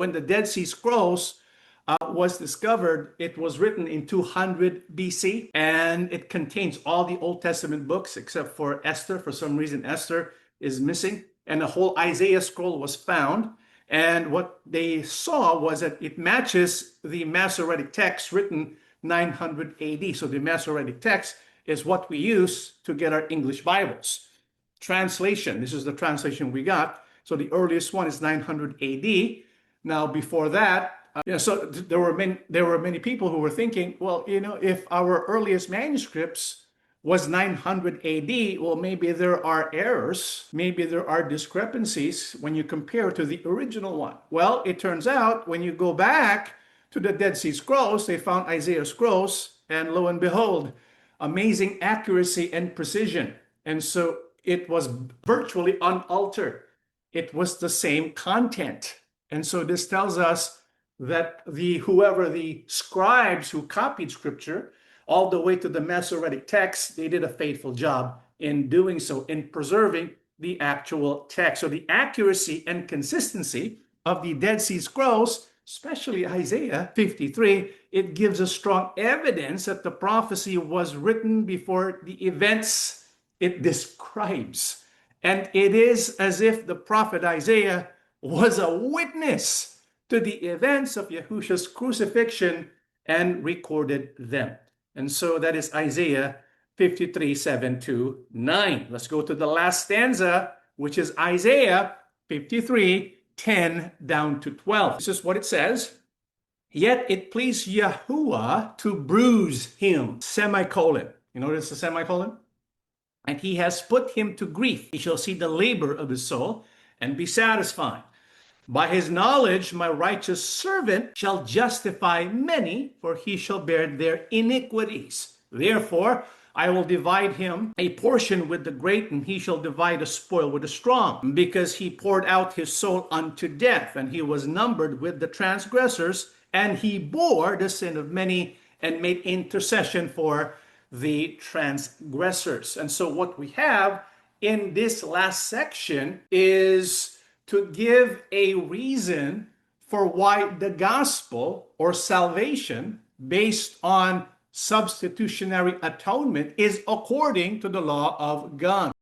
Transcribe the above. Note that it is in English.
when the Dead Sea Scrolls was discovered, it was written in 200 BC, and it contains all the Old Testament books except for Esther. For some reason, Esther is missing, and the whole Isaiah scroll was found. And what they saw was that it matches the Masoretic Text written 900 AD. So the Masoretic Text is what we use to get our English Bibles. Translation, this is the translation we got. So the earliest one is 900 AD. Now before that, so there were many people who were thinking, well, if our earliest manuscripts was 900 AD, well, maybe there are errors, maybe there are discrepancies when you compare to the original one. Well, it turns out when you go back to the Dead Sea Scrolls, they found Isaiah scrolls, and lo and behold, amazing accuracy and precision. And so it was virtually unaltered. It was the same content. And so this tells us that whoever the scribes who copied scripture all the way to the Masoretic text, they did a faithful job in doing so, in preserving the actual text. So the accuracy and consistency of the Dead Sea Scrolls, especially Isaiah 53, it gives us strong evidence that the prophecy was written before the events it describes. And it is as if the prophet Isaiah was a witness to the events of Yahushua's crucifixion and recorded them. And so that is Isaiah 53, 7-9. Let's go to the last stanza, which is Isaiah 53, 10 down to 12. This is what it says. Yet it pleased Yahuwah to bruise him, semicolon. You notice the semicolon? And he has put him to grief. He shall see the labor of his soul and be satisfied. By his knowledge, my righteous servant shall justify many, for he shall bear their iniquities. Therefore, I will divide him a portion with the great, and he shall divide a spoil with the strong, because he poured out his soul unto death, and he was numbered with the transgressors, and he bore the sin of many and made intercession for the transgressors. And so what we have in this last section is to give a reason for why the gospel or salvation based on substitutionary atonement is according to the law of God.